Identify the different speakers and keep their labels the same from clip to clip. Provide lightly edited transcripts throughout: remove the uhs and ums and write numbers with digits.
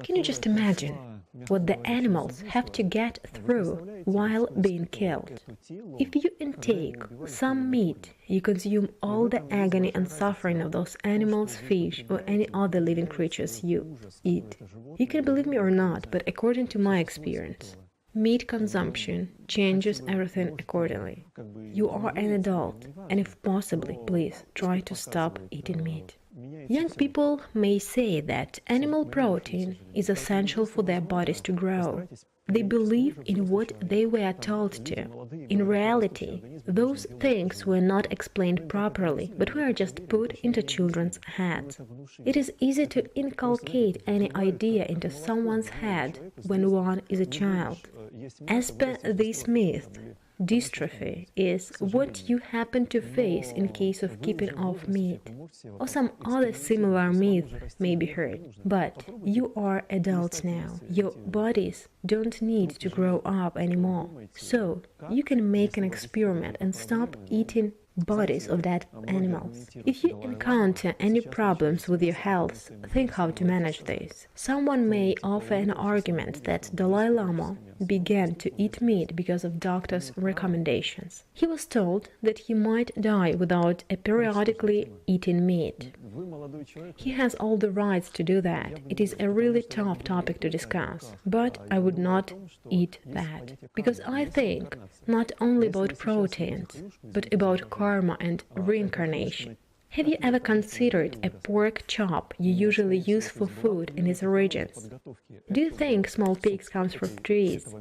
Speaker 1: Can you just imagine what the animals have to get through while being killed? If you intake some meat, you consume all the agony and suffering of those animals, fish, or any other living creatures you eat. You can believe me or not, but according to my experience, meat consumption changes everything accordingly. You are an adult, and if possibly, please try to stop eating meat. Young people may say that animal protein is essential for their bodies to grow. They believe in what they were told to. In reality, those things were not explained properly, but were just put into children's heads. It is easy to inculcate any idea into someone's head when one is a child. As per this myth, dystrophy is what you happen to face in case of keeping off meat, or some other similar myth may be heard. But you are adults now. Your bodies don't need to grow up anymore. So you can make an experiment and stop eating bodies of dead animals. If you encounter any problems with your health, think how to manage this. Someone may offer an argument that Dalai Lama began to eat meat because of doctors' recommendations. He was told that he might die without periodically eating meat. He has all the rights to do that. It is a really tough topic to discuss, but I would not eat that. Because I think not only about proteins, but about karma and reincarnation. Have you ever considered a pork chop you usually use for food and its origins? Do you think small pigs comes from trees?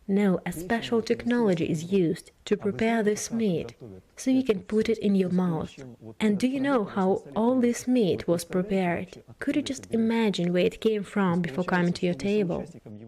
Speaker 1: No, a special technology is used to prepare this meat, so you can put it in your mouth. And do you know how all this meat was prepared? Could you just imagine where it came from before coming to your table?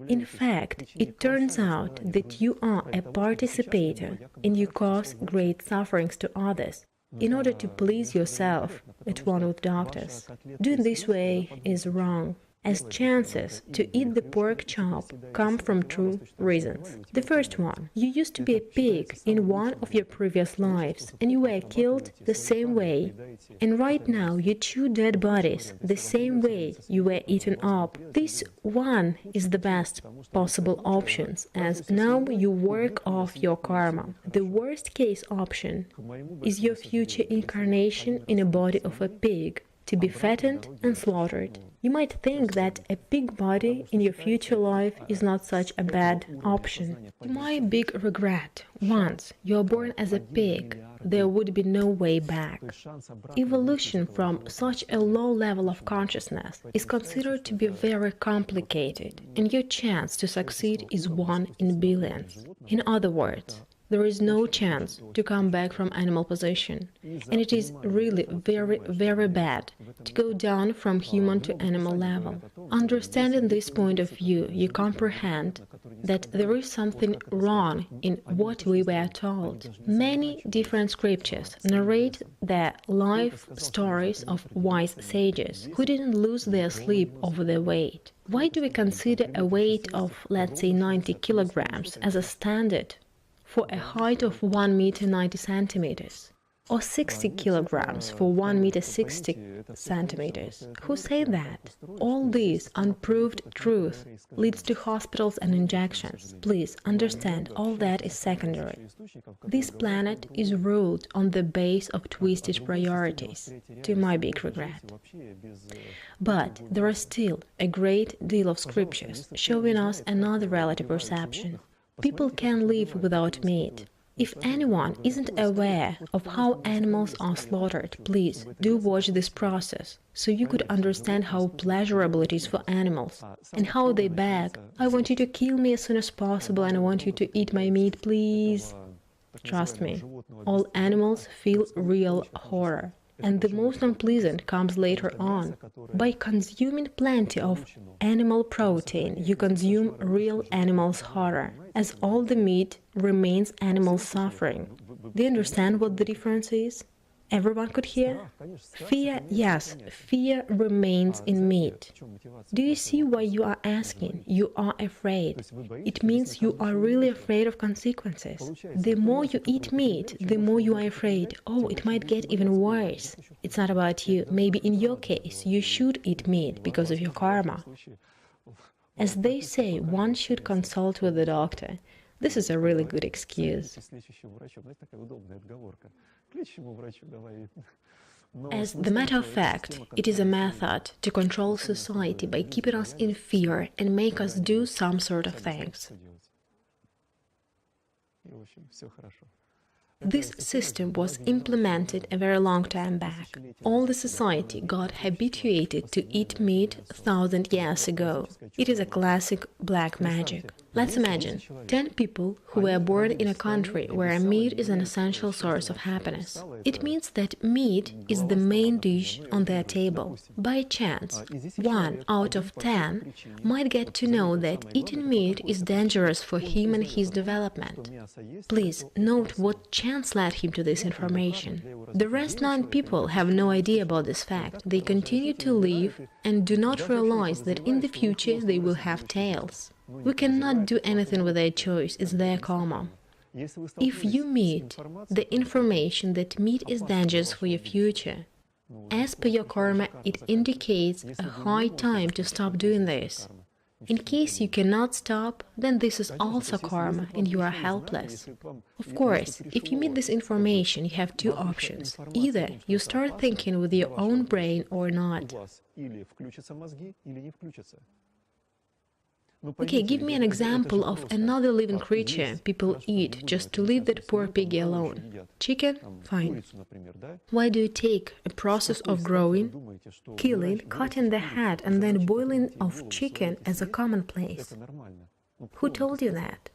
Speaker 1: In fact, it turns out that you are a participator and you cause great sufferings to others in order to please yourself at one with doctors. Doing this way is wrong, as chances to eat the pork chop come from two reasons. The first one, you used to be a pig in one of your previous lives, and you were killed the same way. And right now you chew dead bodies the same way you were eaten up. This one is the best possible option, as now you work off your karma. The worst case option is your future incarnation in a body of a pig, to be fattened and slaughtered. You might think that a pig body in your future life is not such a bad option. To my big regret, once you are born as a pig, there would be no way back. Evolution from such a low level of consciousness is considered to be very complicated, and your chance to succeed is 1 in billions. In other words, there is no chance to come back from animal position, and it is really very, very bad to go down from human to animal level. Understanding this point of view, you comprehend that there is something wrong in what we were told. Many different scriptures narrate the life stories of wise sages who didn't lose their sleep over their weight. Why do we consider a weight of, let's say, 90 kilograms as a standard for a height of 1 meter 90 centimeters, or 60 kilograms for 1 meter 60 centimeters? Who say that? All this unproved truth leads to hospitals and injections. Please understand, all that is secondary. This planet is ruled on the base of twisted priorities, to my big regret. But there are still a great deal of scriptures showing us another reality perception. People can live without meat. If anyone isn't aware of how animals are slaughtered, please do watch this process, so you could understand how pleasurable it is for animals, and how they beg, "I want you to kill me as soon as possible, and I want you to eat my meat, please." Trust me, all animals feel real horror, and the most unpleasant comes later on. By consuming plenty of animal protein, you consume real animals' horror, as all the meat remains animal suffering. Do you understand what the difference is? Everyone could hear? Fear, yes, fear remains in meat. Do you see why you are asking? You are afraid. It means you are really afraid of consequences. The more you eat meat, the more you are afraid. Oh, it might get even worse. It's not about you. Maybe in your case, you should eat meat because of your karma. As they say, one should consult with the doctor. This is a really good excuse. As the matter of fact, it is a method to control society by keeping us in fear and make us do some sort of things. This system was implemented a very long time back. All the society got habituated to eat meat 1,000 years ago. It is a classic black magic. Let's imagine 10 people who were born in a country where meat is an essential source of happiness. It means that meat is the main dish on their table. By chance, 1 out of 10 might get to know that eating meat is dangerous for him and his development. Please note what chance led him to this information. The rest 9 people have no idea about this fact. They continue to live and do not realize that in the future they will have tails. We cannot do anything with their choice, it's their karma. If you meet the information that meat is dangerous for your future, as per your karma, it indicates a high time to stop doing this. In case you cannot stop, then this is also karma and you are helpless. Of course, if you meet this information, you have 2 options. Either you start thinking with your own brain or not. Okay, give me an example of another living creature people eat just to leave that poor piggy alone. Chicken? Fine. Why do you take a process of growing, killing, cutting the head and then boiling of chicken as a commonplace? Who told you that?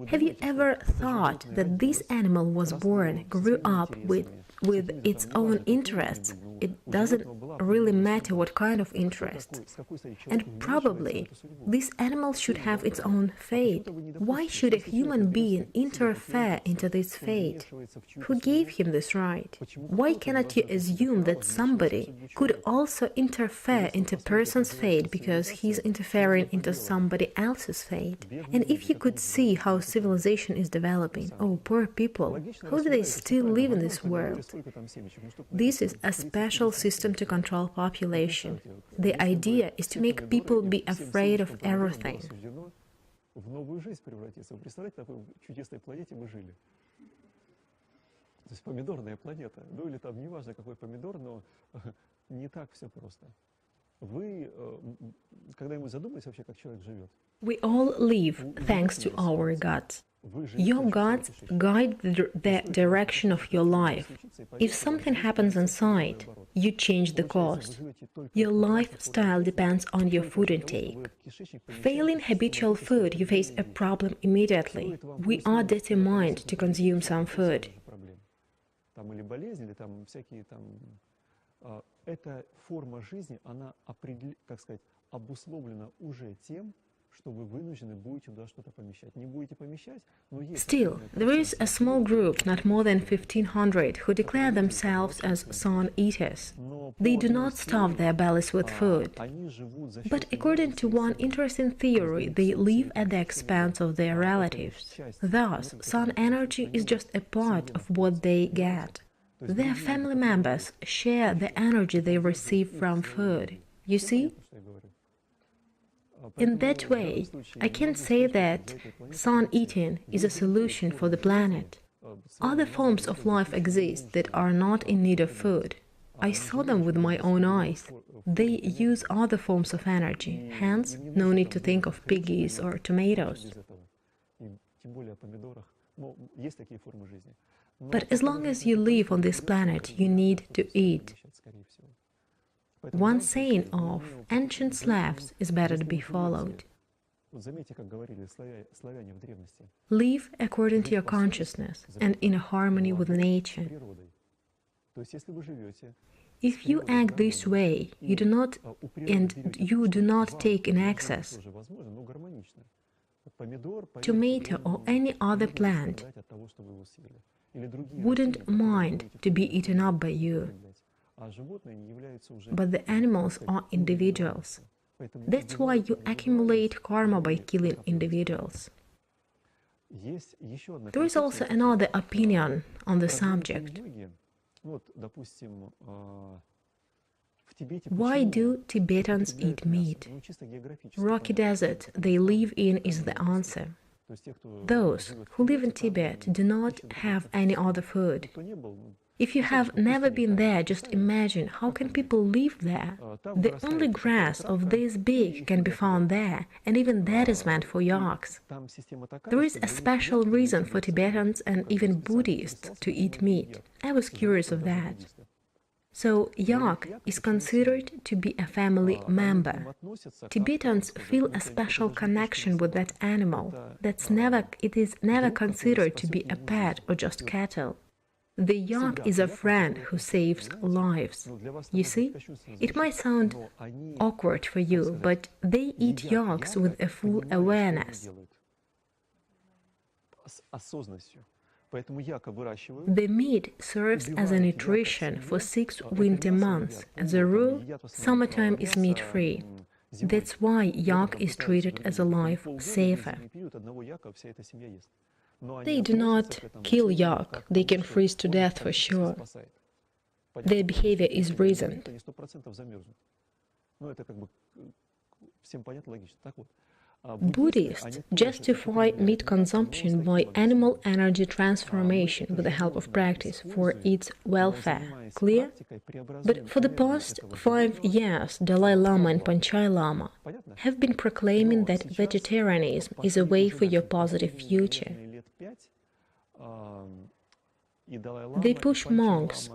Speaker 1: Have you ever thought that this animal was born, grew up with its own interests? It doesn't really matter what kind of interests. And probably this animal should have its own fate. Why should a human being interfere into this fate? Who gave him this right? Why cannot you assume that somebody could also interfere into a person's fate because he's interfering into somebody else's fate? And if you could see how civilization is developing, oh, poor people, how do they still live in this world? This is a special system to control population. The idea is to make people be afraid of everything. We all live thanks to our gods. Your gods guide the direction of your life. If something happens inside, you change the course. Your lifestyle depends on your food intake. Failing habitual food, you face a problem immediately. We are determined to consume some food.
Speaker 2: Эта форма жизни, она, как сказать, обусловлена уже тем, что вы вынуждены будете туда что-то помещать. Не будете помещать, но есть...
Speaker 1: Still, there is a small group, not more than 1,500, who declare themselves as sun eaters. They do not starve their bellies with food. But according to one interesting theory, they live at the expense of their relatives. Thus, sun energy is just a part of what they get. Their family members share the energy they receive from food. You see? In that way, I can say that sun eating is a solution for the planet. Other forms of life exist that are not in need of food. I saw them with my own eyes. They use other forms of energy, hence no need to think of piggies or tomatoes. But as long as you live on this planet, you need to eat. One saying of ancient Slavs is better to be followed. Live according to your consciousness and in harmony with nature. If you act this way, you do not take in excess. Tomato or any other plant wouldn't mind to be eaten up by you. But the animals are individuals. That's why you accumulate karma by killing individuals. There is also another opinion on the subject. Why do Tibetans eat meat? Rocky desert they live in is the answer. Those who live in Tibet do not have any other food. If you have never been there, just imagine how can people live there? The only grass of this big can be found there, and even that is meant for yaks. There is a special reason for Tibetans and even Buddhists to eat meat. I was curious of that. So, yak is considered to be a family member. Tibetans feel a special connection with that animal. It is never considered to be a pet or just cattle. The yak is a friend who saves lives. You see, it might sound awkward for you, but they eat yaks with a full awareness. The meat serves as a nutrition for 6 winter months. As a rule, summertime is meat-free. That's why yak is treated as a life saver. They do not kill yak, they can freeze to death for sure. Their behavior is reasoned. Buddhists justify meat consumption by animal energy transformation with the help of practice for its welfare. Clear? But for the past 5 years, Dalai Lama and Panchai Lama have been proclaiming that vegetarianism is a way for your positive future. They push monks,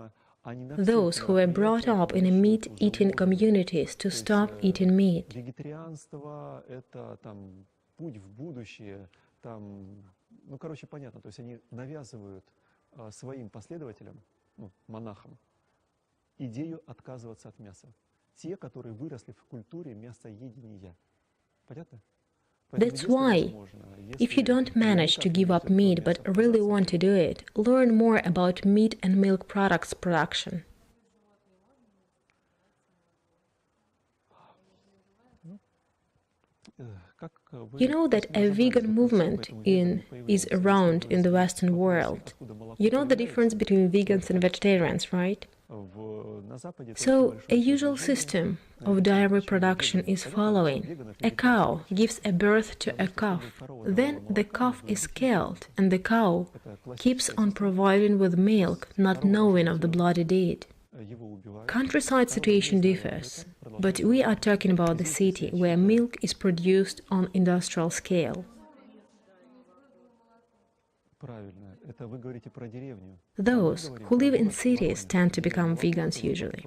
Speaker 1: those who were brought up in a meat-eating communities, to stop eating meat. That's why, if you don't manage to give up meat but really want to do it, learn more about meat and milk products production. You know that a vegan movement is around in the Western world. You know the difference between vegans and vegetarians, right? So, a usual system of dairy production is following. A cow gives a birth to a calf. Then the calf is killed, and the cow keeps on providing with milk, not knowing of the bloody deed. Countryside situation differs, but we are talking about the city, where milk is produced on industrial scale. Those who live in cities tend to become vegans usually.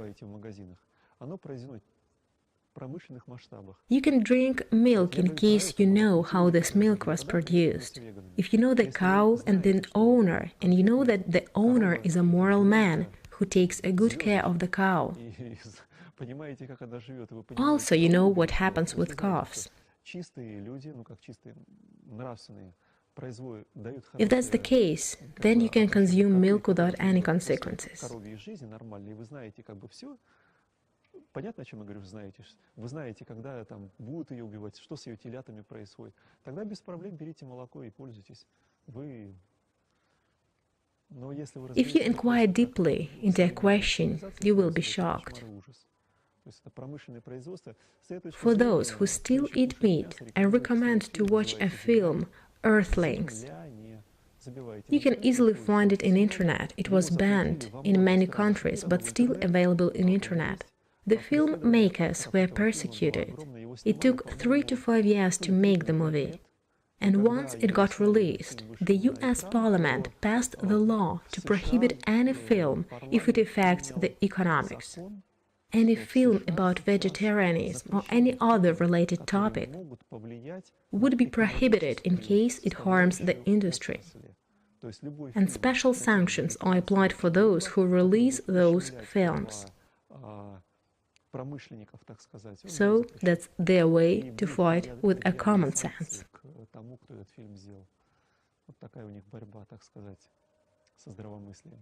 Speaker 1: You can drink milk in case you know how this milk was produced. If you know the cow and the owner, and you know that the owner is a moral man who takes a good care of the cow. Also, you know what happens with calves. If that's the case, then you can consume milk without any consequences.
Speaker 2: Понятно, о чем я говорю, знаете? Вы знаете, когда там будут ее убивать, что с ее телятами происходит. Тогда без проблем берите молоко и пользуйтесь.
Speaker 1: If you inquire deeply into a question, you will be shocked. For those who still eat meat, I recommend to watch a film, Earthlings. You can easily find it in internet. It was banned in many countries, but still available in internet. The filmmakers were persecuted. It took 3 to 5 years to make the movie. And once it got released, the US Parliament passed the law to prohibit any film if it affects the economics. Any film about vegetarianism or any other related topic would be prohibited in case it harms the industry. And special sanctions are applied for those who release those films. So that's their way to fight with a common sense.
Speaker 2: Тому, кто этот фильм сделал. Вот такая у них борьба, так сказать, со здравомыслием.